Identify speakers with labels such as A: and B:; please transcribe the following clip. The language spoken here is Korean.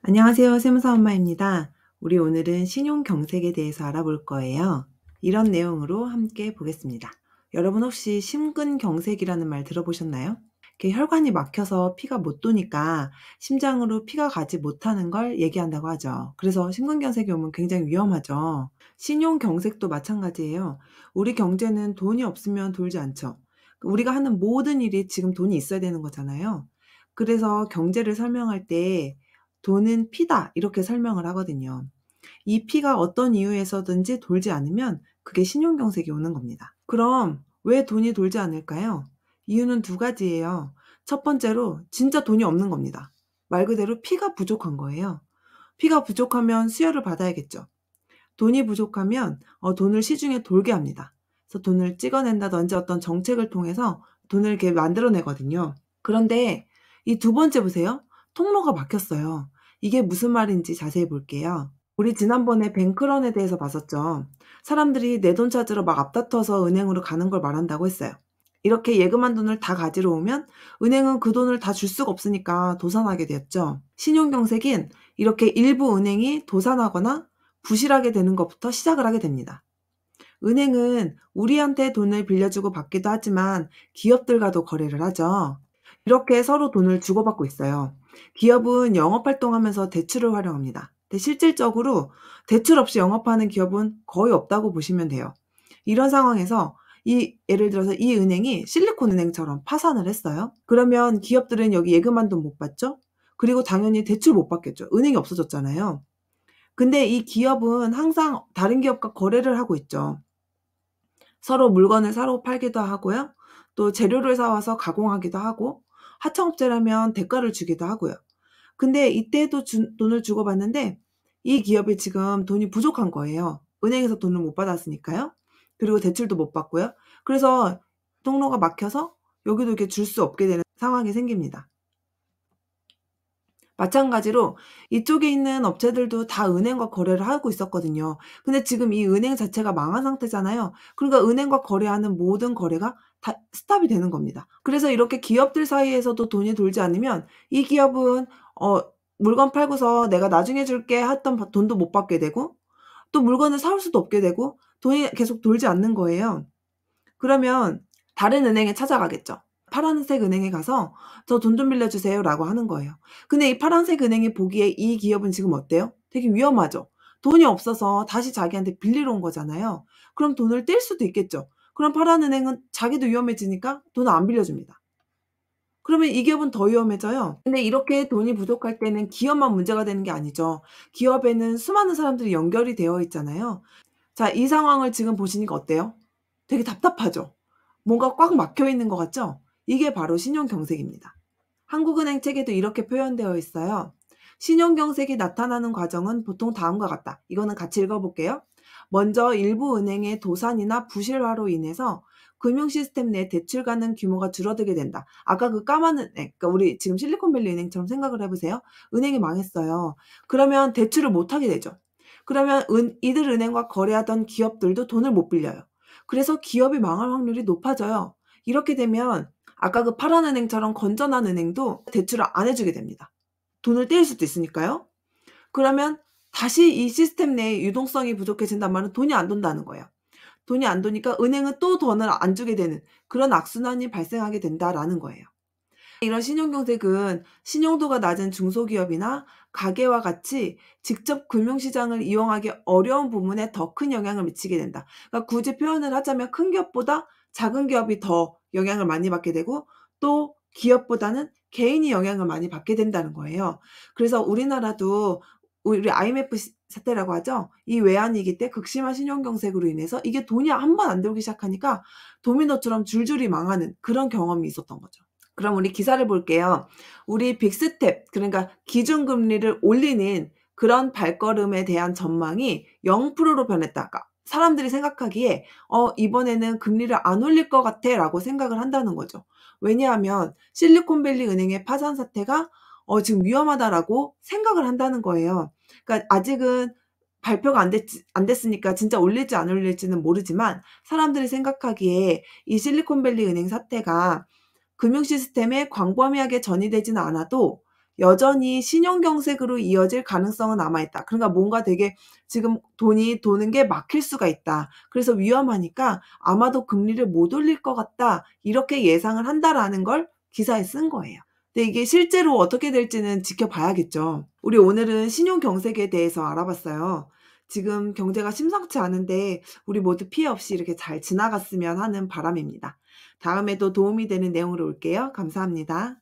A: 안녕하세요. 세무사 엄마입니다. 우리 오늘은 신용경색에 대해서 알아볼 거예요. 이런 내용으로 함께 보겠습니다. 여러분 혹시 심근경색이라는 말 들어보셨나요? 이렇게 혈관이 막혀서 피가 못 도니까 심장으로 피가 가지 못하는 걸 얘기한다고 하죠. 그래서 심근경색이 오면 굉장히 위험하죠. 신용경색도 마찬가지예요. 우리 경제는 돈이 없으면 돌지 않죠. 우리가 하는 모든 일이 지금 돈이 있어야 되는 거잖아요. 그래서 경제를 설명할 때 돈은 피다 이렇게 설명을 하거든요. 이 피가 어떤 이유에서든지 돌지 않으면 그게 신용경색이 오는 겁니다. 그럼 왜 돈이 돌지 않을까요? 이유는 두 가지예요. 첫 번째로 진짜 돈이 없는 겁니다. 말 그대로 피가 부족한 거예요. 피가 부족하면 수혈을 받아야겠죠. 돈이 부족하면 돈을 시중에 돌게 합니다. 그래서 돈을 찍어낸다든지 어떤 정책을 통해서 돈을 이렇게 만들어내거든요. 그런데 이 두 번째 보세요. 통로가 막혔어요. 이게 무슨 말인지 자세히 볼게요. 우리 지난번에 뱅크런에 대해서 봤었죠. 사람들이 내 돈 찾으러 막 앞다퉈서 은행으로 가는 걸 말한다고 했어요. 이렇게 예금한 돈을 다 가지러 오면 은행은 그 돈을 다 줄 수가 없으니까 도산하게 되었죠. 신용경색인 이렇게 일부 은행이 도산하거나 부실하게 되는 것부터 시작을 하게 됩니다. 은행은 우리한테 돈을 빌려주고 받기도 하지만 기업들과도 거래를 하죠. 이렇게 서로 돈을 주고받고 있어요. 기업은 영업활동하면서 대출을 활용합니다. 근데 실질적으로 대출 없이 영업하는 기업은 거의 없다고 보시면 돼요. 이런 상황에서 예를 들어서 이 은행이 실리콘은행처럼 파산을 했어요. 그러면 기업들은 여기 예금한 돈 못 받죠? 그리고 당연히 대출 못 받겠죠. 은행이 없어졌잖아요. 근데 이 기업은 항상 다른 기업과 거래를 하고 있죠. 서로 물건을 사러 팔기도 하고요. 또 재료를 사 와서 가공하기도 하고 하청업체라면 대가를 주기도 하고요. 근데 이때도 돈을 주고받는데 이 기업이 지금 돈이 부족한 거예요. 은행에서 돈을 못 받았으니까요. 그리고 대출도 못 받고요. 그래서 통로가 막혀서 여기도 이렇게 줄 수 없게 되는 상황이 생깁니다. 마찬가지로 이쪽에 있는 업체들도 다 은행과 거래를 하고 있었거든요. 근데 지금 이 은행 자체가 망한 상태잖아요. 그러니까 은행과 거래하는 모든 거래가 다 스탑이 되는 겁니다. 그래서 이렇게 기업들 사이에서도 돈이 돌지 않으면 이 기업은 물건 팔고서 내가 나중에 줄게 했던 돈도 못 받게 되고 또 물건을 사올 수도 없게 되고 돈이 계속 돌지 않는 거예요. 그러면 다른 은행에 찾아가겠죠. 파란색 은행에 가서 "저 돈 좀 빌려주세요."라고 하는 거예요. 근데 이 파란색 은행이 보기에 이 기업은 지금 어때요? 되게 위험하죠. 돈이 없어서 다시 자기한테 빌리러 온 거잖아요. 그럼 돈을 뗄 수도 있겠죠. 그럼 파란 은행은 자기도 위험해지니까 돈을 안 빌려줍니다. 그러면 이 기업은 더 위험해져요. 근데 이렇게 돈이 부족할 때는 기업만 문제가 되는 게 아니죠. 기업에는 수많은 사람들이 연결이 되어 있잖아요. 자, 이 상황을 지금 보시니까 어때요? 되게 답답하죠? 뭔가 꽉 막혀 있는 것 같죠? 이게 바로 신용경색입니다. 한국은행 책에도 이렇게 표현되어 있어요. 신용경색이 나타나는 과정은 보통 다음과 같다. 이거는 같이 읽어볼게요. 먼저 일부 은행의 도산이나 부실화로 인해서 금융 시스템 내 대출 가능 규모가 줄어들게 된다. 아까 그 까만 은행, 그러니까 우리 지금 실리콘밸리 은행처럼 생각을 해보세요. 은행이 망했어요. 그러면 대출을 못 하게 되죠. 그러면 이들 은행과 거래하던 기업들도 돈을 못 빌려요. 그래서 기업이 망할 확률이 높아져요. 이렇게 되면 아까 그 파란 은행처럼 건전한 은행도 대출을 안 해주게 됩니다. 돈을 떼일 수도 있으니까요. 그러면 다시 이 시스템 내에 유동성이 부족해진단 말은 돈이 안 돈다는 거예요. 돈이 안 도니까 은행은 또 돈을 안 주게 되는 그런 악순환이 발생하게 된다라는 거예요. 이런 신용경색은 신용도가 낮은 중소기업이나 가게와 같이 직접 금융시장을 이용하기 어려운 부문에 더 큰 영향을 미치게 된다. 그러니까 굳이 표현을 하자면 큰 기업보다 작은 기업이 더 영향을 많이 받게 되고 또 기업보다는 개인이 영향을 많이 받게 된다는 거예요. 그래서 우리나라도 우리 IMF 사태라고 하죠. 이 외환위기 때 극심한 신용경색으로 인해서 이게 돈이 한 번 안 들기 시작하니까 도미노처럼 줄줄이 망하는 그런 경험이 있었던 거죠. 그럼 우리 기사를 볼게요. 우리 빅스텝 그러니까 기준금리를 올리는 그런 발걸음에 대한 전망이 0%로 변했다. 그러니까 사람들이 생각하기에 이번에는 금리를 안 올릴 것 같아.'라고 생각을 한다는 거죠. 왜냐하면 실리콘밸리 은행의 파산 사태가 지금 위험하다라고 생각을 한다는 거예요. 그러니까 아직은 발표가 안 됐으니까 진짜 올릴지 안 올릴지는 모르지만 사람들이 생각하기에 이 실리콘밸리 은행 사태가 금융 시스템에 광범위하게 전이되지는 않아도 여전히 신용경색으로 이어질 가능성은 남아 있다. 그러니까 뭔가 되게 지금 돈이 도는 게 막힐 수가 있다. 그래서 위험하니까 아마도 금리를 못 올릴 것 같다. 이렇게 예상을 한다라는 걸 기사에 쓴 거예요. 근데 이게 실제로 어떻게 될지는 지켜봐야겠죠. 우리 오늘은 신용경색에 대해서 알아봤어요. 지금 경제가 심상치 않은데 우리 모두 피해 없이 이렇게 잘 지나갔으면 하는 바람입니다. 다음에도 도움이 되는 내용으로 올게요. 감사합니다.